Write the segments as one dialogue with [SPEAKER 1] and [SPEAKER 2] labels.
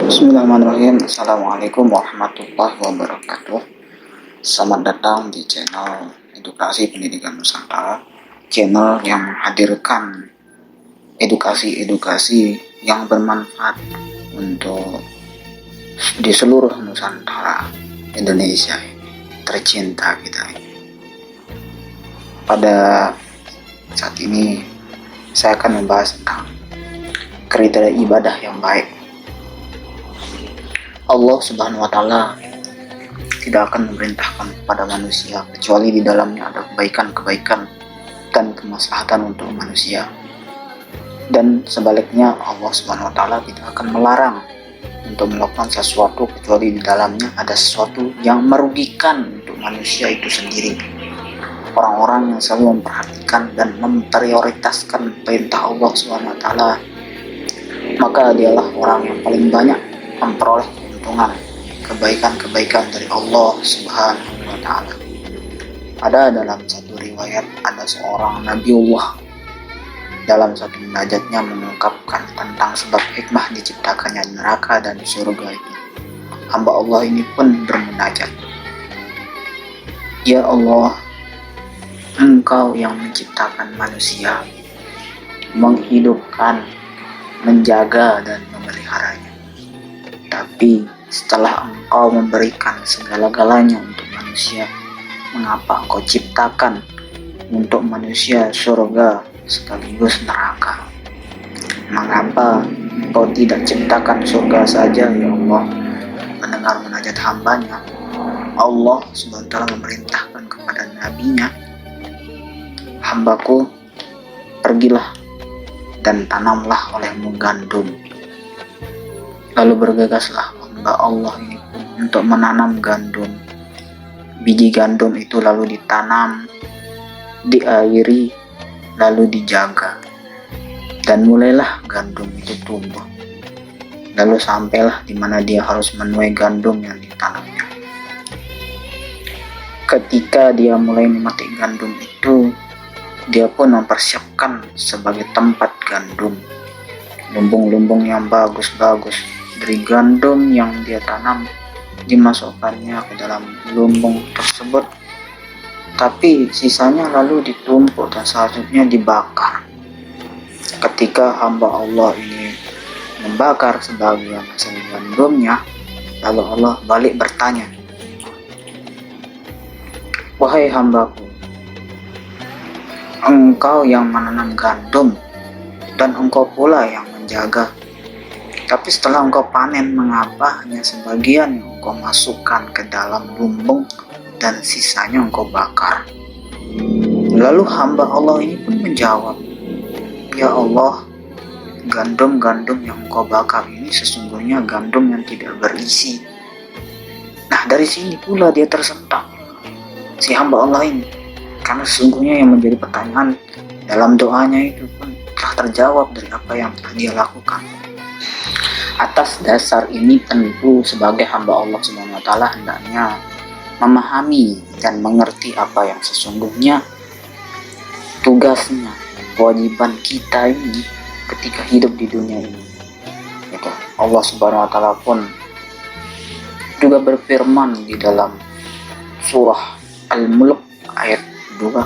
[SPEAKER 1] Bismillahirrahmanirrahim. Assalamualaikum warahmatullahi wabarakatuh. Selamat datang di channel Edukasi Pendidikan Nusantara, channel yang menghadirkan edukasi-edukasi yang bermanfaat untuk di seluruh Nusantara Indonesia tercinta kita. Pada saat ini saya akan membahas tentang kriteria ibadah yang baik. Allah Subhanahu wa Ta'ala tidak akan memerintahkan kepada manusia kecuali di dalamnya ada kebaikan-kebaikan dan kemaslahatan untuk manusia. Dan sebaliknya Allah Subhanahu wa Ta'ala tidak akan melarang untuk melakukan sesuatu kecuali di dalamnya ada sesuatu yang merugikan untuk manusia itu sendiri. Orang-orang yang selalu memperhatikan dan memprioritaskan perintah Allah Subhanahu wa Ta'ala, maka dialah orang yang paling banyak memperoleh kebaikan-kebaikan dari Allah Subhanahu wa Ta'ala. Ada dalam satu riwayat, ada seorang Nabiullah dalam satu munajatnya mengungkapkan tentang sebab hikmah diciptakannya neraka dan surga itu. Hamba Allah ini pun bermunajat, "Ya Allah, Engkau yang menciptakan manusia, menghidupkan, menjaga dan memeliharanya. Tapi setelah Engkau memberikan segala-galanya untuk manusia, mengapa Engkau ciptakan untuk manusia surga sekaligus neraka? Mengapa Engkau tidak ciptakan surga saja, ya Allah?" Mendengar munajat hambanya, Allah Subhanahu wa Ta'ala memerintahkan kepada nabinya, "Hambaku, pergilah dan tanamlah olehmu gandum." Lalu bergegaslah hamba Allah ini pun untuk menanam gandum. Biji gandum itu lalu ditanam, diairi, lalu dijaga. Dan mulailah gandum itu tumbuh. Lalu sampailah di mana dia harus menuai gandum yang ditanamnya. Ketika dia mulai memetik gandum itu, dia pun mempersiapkan sebagai tempat gandum. Lumbung-lumbung yang bagus-bagus dari gandum yang dia tanam dimasukkannya ke dalam lumbung tersebut, tapi sisanya lalu ditumpuk dan selanjutnya dibakar. Ketika hamba Allah ini membakar sebagian hasil gandumnya, lalu Allah balik bertanya, "Wahai hambaku, Engkau yang menanam gandum dan Engkau pula yang menjaga. Tapi setelah Engkau panen, mengapa hanya sebagian yang Engkau masukkan ke dalam lumbung dan sisanya Engkau bakar?" Lalu hamba Allah ini pun menjawab, "Ya Allah, gandum-gandum yang Engkau bakar ini sesungguhnya gandum yang tidak berisi." Nah, dari sini pula dia tersentak, si hamba Allah ini, karena sesungguhnya yang menjadi pertanyaan dalam doanya itu pun telah terjawab dari apa yang telah dia lakukan. Atas dasar ini tentu sebagai hamba Allah Subhanahu wa Ta'ala hendaknya memahami dan mengerti apa yang sesungguhnya tugasnya, kewajiban kita ini ketika hidup di dunia ini. Gitu. Allah Subhanahu wa Ta'ala pun juga berfirman di dalam surah Al-Mulk ayat 2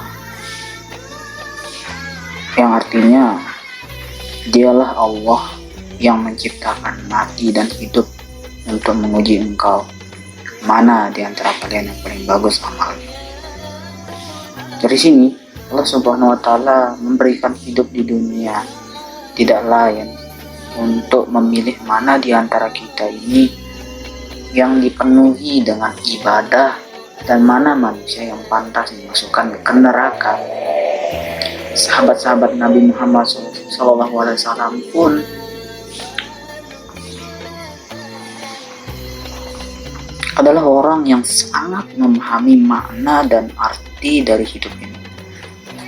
[SPEAKER 1] yang artinya, "Dialah Allah yang menciptakan mati dan hidup untuk menguji engkau, mana di antara kalian yang paling bagus amalnya." Dari sini Allah Subhanahu wa Ta'ala memberikan hidup di dunia tidak lain untuk memilih mana di antara kita ini yang dipenuhi dengan ibadah dan mana manusia yang pantas dimasukkan ke neraka. Sahabat-sahabat Nabi Muhammad SAW pun adalah orang yang sangat memahami makna dan arti dari hidup ini.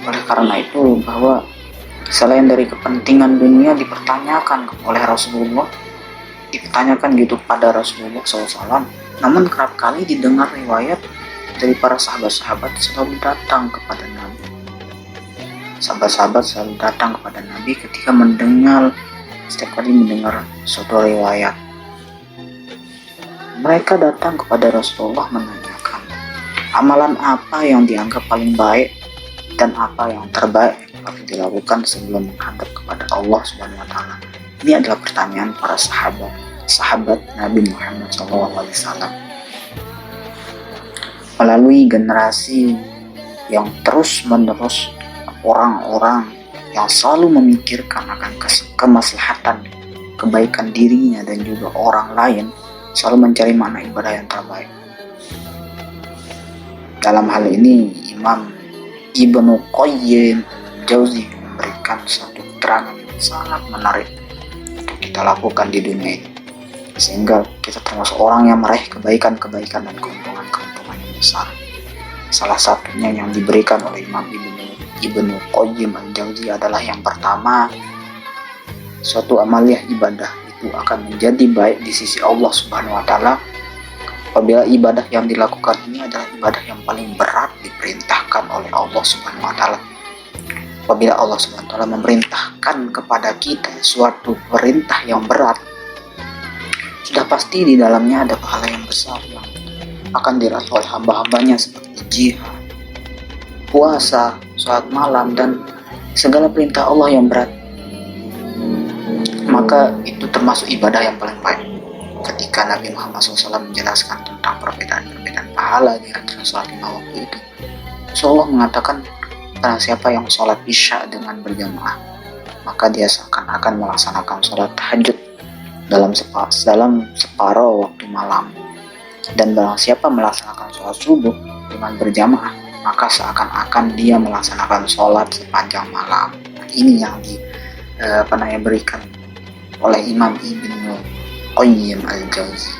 [SPEAKER 1] Oleh karena itu, bahwa selain dari kepentingan dunia dipertanyakan oleh Rasulullah, dipertanyakan gitu pada Rasulullah SAW, namun kerap kali didengar riwayat dari para sahabat-sahabat selalu datang kepada Nabi. Sahabat-sahabat selalu datang kepada Nabi ketika setiap kali mendengar suatu riwayat Mereka datang kepada Rasulullah menanyakan, amalan apa yang dianggap paling baik dan apa yang terbaik harus dilakukan sebelum menghadap kepada Allah Subhanahu wa taala. Ini adalah pertanyaan para sahabat Nabi Muhammad SAW. Melalui generasi yang terus-menerus, orang-orang yang selalu memikirkan akan kemaslahatan, kebaikan dirinya dan juga orang lain, selalu mencari makna ibadah yang terbaik. Dalam hal ini, Imam Ibnu Qayyim Jauzi memberikan satu keterangan yang sangat menarik untuk kita lakukan di dunia ini, sehingga kita termasuk orang yang meraih kebaikan-kebaikan dan keuntungan-keuntungan yang besar. Salah satunya yang diberikan oleh Imam Ibnu Qayyim Al-Jauzi adalah yang pertama, suatu amaliyah ibadah itu akan menjadi baik di sisi Allah Subhanahu wa taala apabila ibadah yang dilakukan ini adalah ibadah yang paling berat diperintahkan oleh Allah Subhanahu wa taala. Apabila Allah Subhanahu wa taala memerintahkan kepada kita suatu perintah yang berat, sudah pasti di dalamnya ada pahala yang besar yang akan diraih oleh hamba-hambanya seperti jihad, puasa, salat malam, dan segala perintah Allah yang berat. Maka itu termasuk ibadah yang paling baik. Ketika Nabi Muhammad SAW menjelaskan tentang perbedaan-perbedaan pahala di antara sholat 5 waktu itu, Rasulullah mengatakan, karena siapa yang sholat isya dengan berjamaah, maka dia seakan-akan melaksanakan sholat tahajud dalam separuh waktu malam. Dan barang siapa melaksanakan sholat subuh dengan berjamaah, maka seakan-akan dia melaksanakan sholat sepanjang malam. Ini yang diberikan oleh Imam Ibnu Qayyim Al-Jauzi.